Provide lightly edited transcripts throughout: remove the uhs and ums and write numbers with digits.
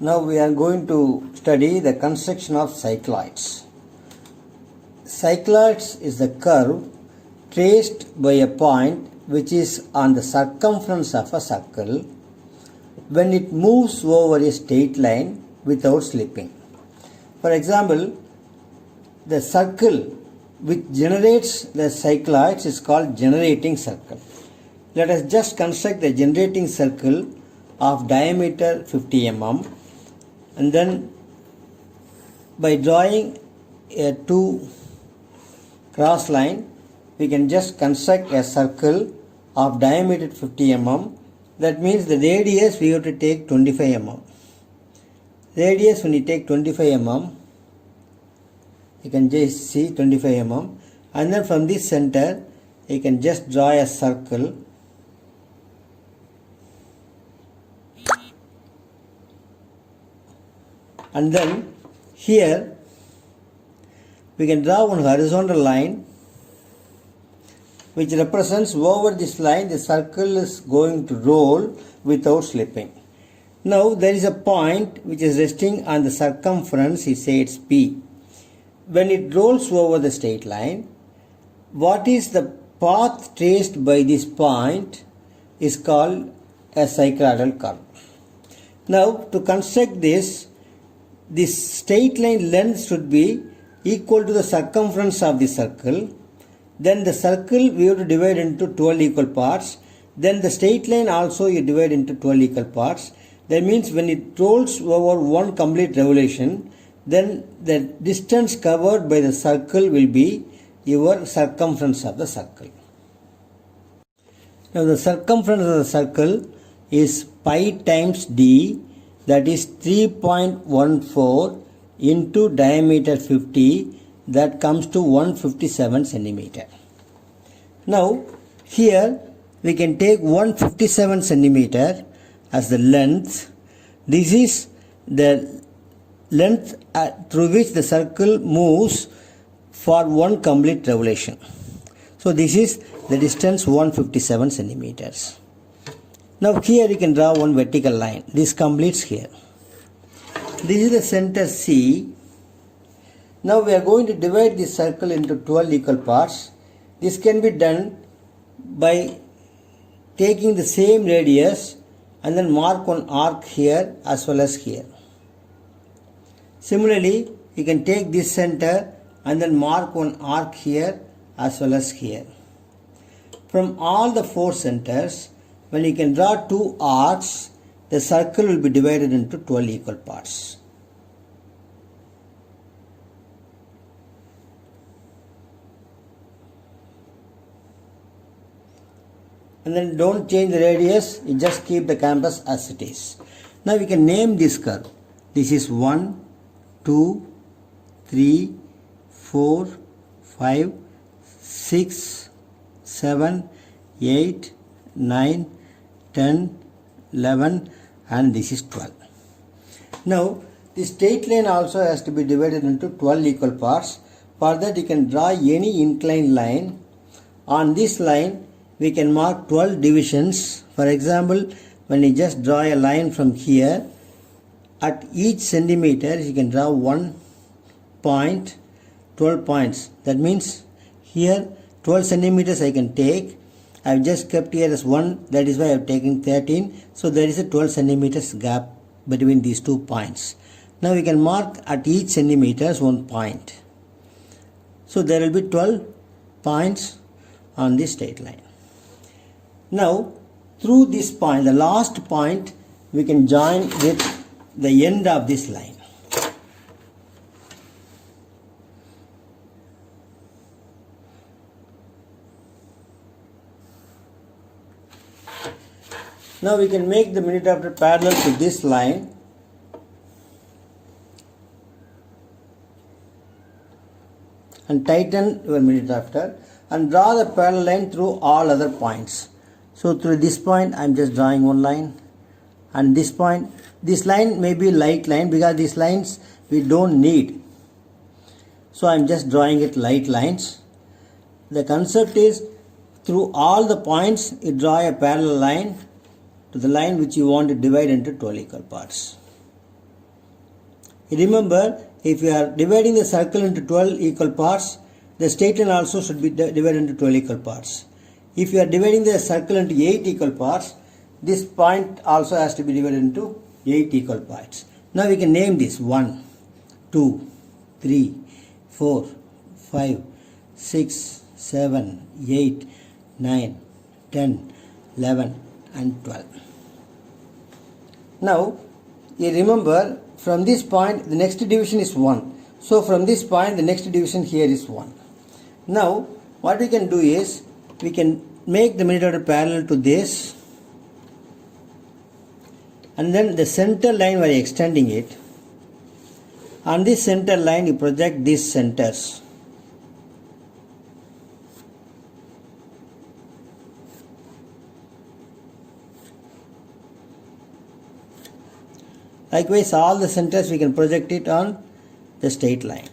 Now we are going to study the construction of cycloids. Cycloids is the curve traced by a point which is on the circumference of a circle when it moves over a straight line without slipping. For example, the circle which generates the cycloids is called generating circle. Let us just construct the generating circle of diameter 50 mm, and then by drawing a two cross line we can just construct a circle of diameter 50 mm. That means the radius we have to take 25 mm. Radius, when you take 25 mm, you can just see 25 mm, and then from this center you can just draw a circle and then here we can draw one horizontal line which represents over this line the circle is going to roll without slipping. Now there is a point which is resting on the circumference, we say it's P. When it rolls over the straight line, what is the path traced by this point is called a cycloidal curve. Now to construct this straight line length should be equal to the circumference of the circle. Then the circle we have to divide into 12 equal parts. Then the straight line also you divide into 12 equal parts. That means when it rolls over one complete revolution, then the distance covered by the circle will be your circumference of the circle. Now the circumference of the circle is pi times d, that is 3.14 into diameter 50, that comes to 157 centimeter. Now here we can take 157 centimeter as the length. This is the length through which the circle moves for one complete revolution. So this is the distance 157 centimeters. Now here you can draw one vertical line. This completes here. This is the center C. Now we are going to divide this circle into 12 equal parts. This can be done by taking the same radius and then mark one arc here as well as here. Similarly, you can take this center and then mark one arc here as well as here. From all the four centers, when you can draw two arcs, the circle will be divided into 12 equal parts. And then don't change the radius, you just keep the canvas as it is. Now we can name this curve. This is 1, 2, 3, 4, 5, 6, 7, 8, 9, 10, 11, and this is 12. Now the straight line also has to be divided into 12 equal parts. For that you can draw any inclined line. On this line we can mark 12 divisions. For example, when you just draw a line from here, at each centimeter you can draw 1 point, 12 points. That means here 12 centimeters I can take. I have just kept here as 1, that is why I have taken 13. So there is a 12 centimeters gap between these 2 points. Now we can mark at each centimeters 1 point. So there will be 12 points on this straight line. Now through this point, the last point, we can join with the end of this line. Now we can make the minute after parallel to this line. And tighten your minute after and draw the parallel line through all other points. So through this point I am just drawing one line, and this point, this line may be light line because these lines we don't need. So I am just drawing it light lines. The concept is through all the points you draw a parallel line to the line which you want to divide into 12 equal parts. Remember, if you are dividing the circle into 12 equal parts, the straight line also should be divided into 12 equal parts. If you are dividing the circle into 8 equal parts, this point also has to be divided into 8 equal parts. Now we can name this 1, 2, 3, 4, 5, 6, 7, 8, 9, 10, 11 and 12. Now you remember, from this point the next division is 1. So from this point the next division here is 1. Now what we can do is, we can make the mini divider parallel to this, and then the center line, we are extending it. On this center line you project these centers. Likewise, all the centers we can project it on the straight line.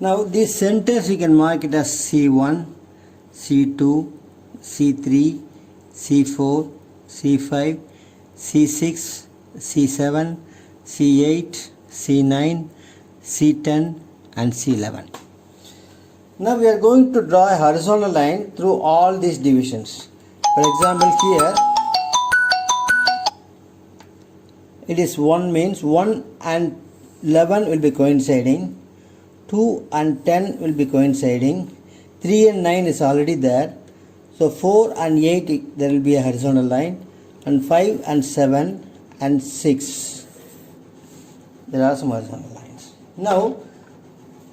Now these centers we can mark it as C1, C2, C3, C4, C5, C6, C7, C8, C9, C10 and C11. Now we are going to draw a horizontal line through all these divisions. For example, here it is 1 means 1 and 11 will be coinciding, 2 and 10 will be coinciding, 3 and 9 is already there. So 4 and 8 there will be a horizontal line, and 5 and 7 and 6 there are some horizontal lines. Now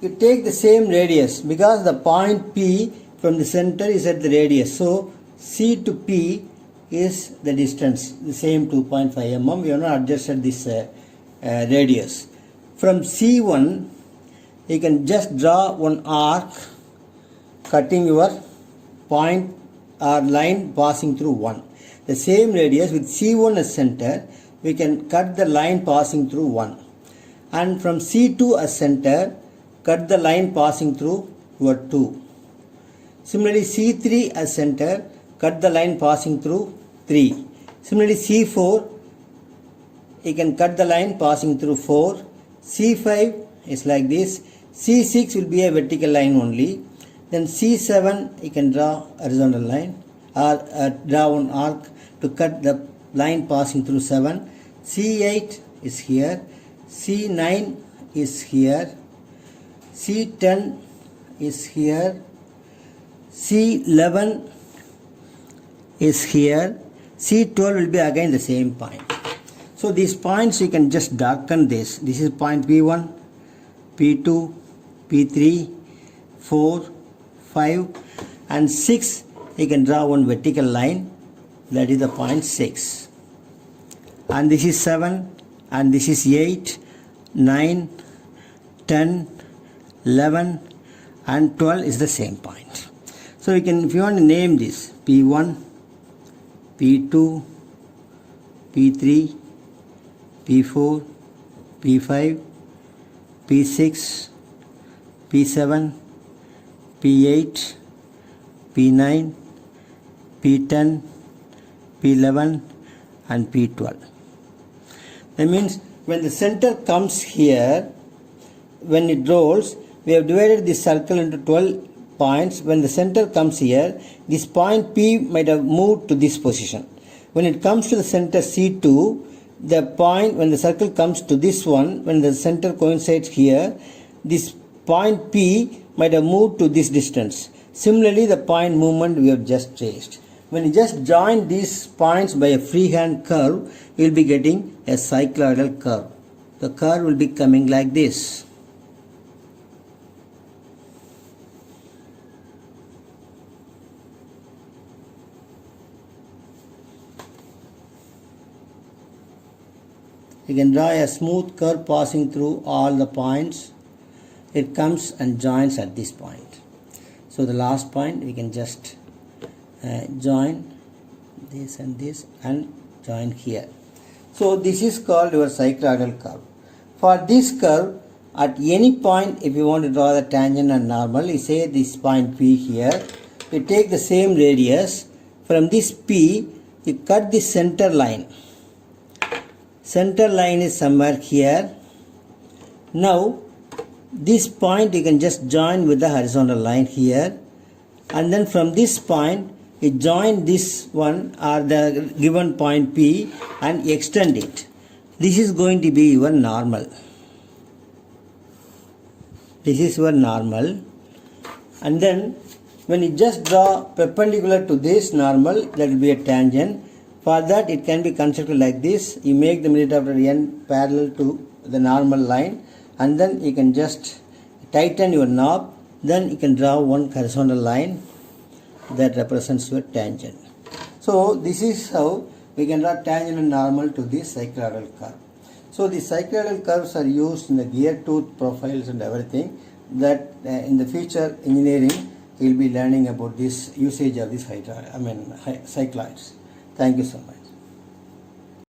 you take the same radius, because the point P from the center is at the radius. So C to P is the distance, the same 2.5 mm. We have not adjusted this radius. From C1 you can just draw one arc cutting your point or line passing through 1. The same radius with C1 as center, we can cut the line passing through 1. And from C2 as center, cut the line passing through your 2. Similarly, C3 as center, cut the line passing through 3. Similarly, C4, you can cut the line passing through 4. C5 is like this. C6 will be a vertical line only. Then C7 you can draw a horizontal line, or draw one arc to cut the line passing through 7. C8 is here, C9 is here, C10 is here, C11 is here, C12 will be again the same point. So these points you can just darken this. This is point P1, P2, P3, 4, 5 and 6. You can draw one vertical line, that is the point 6. And this is 7, and this is 8, 9, 10, 11 and 12 is the same point. So you can, if you want to name this, P1, P2, P3, P4, P5, P6, P7, P8, P9, P10, P11 and P12. That means when the center comes here, when it rolls, we have divided this circle into 12 points. When the center comes here, this point P might have moved to this position. When it comes to the center C2, the point, when the circle comes to this one, when the center coincides here, this point P might have moved to this distance. Similarly, the point movement we have just traced. When you just join these points by a freehand curve, you will be getting a cycloidal curve. The curve will be coming like this. You can draw a smooth curve passing through all the points. It comes and joins at this point. So the last point we can just join this and this and join here. So this is called your cycloidal curve. For this curve, at any point if you want to draw the tangent and normal, you say this point P here, you take the same radius. From this P, you cut the center line. Center line is somewhere here. Now this point you can just join with the horizontal line here, and then from this point you join this one or the given point P and extend it. This is going to be your normal. This is your normal, and then when you just draw perpendicular to this normal, that will be a tangent. For that it can be constructed like this. You make the minute after n parallel to the normal line, and then you can just tighten your knob, then you can draw one horizontal line that represents your tangent. So this is how we can draw tangent and normal to this cycloidal curve. So the cycloidal curves are used in the gear tooth profiles and everything, that in the future engineering you will be learning about this usage of these cycloids. Thank you so much.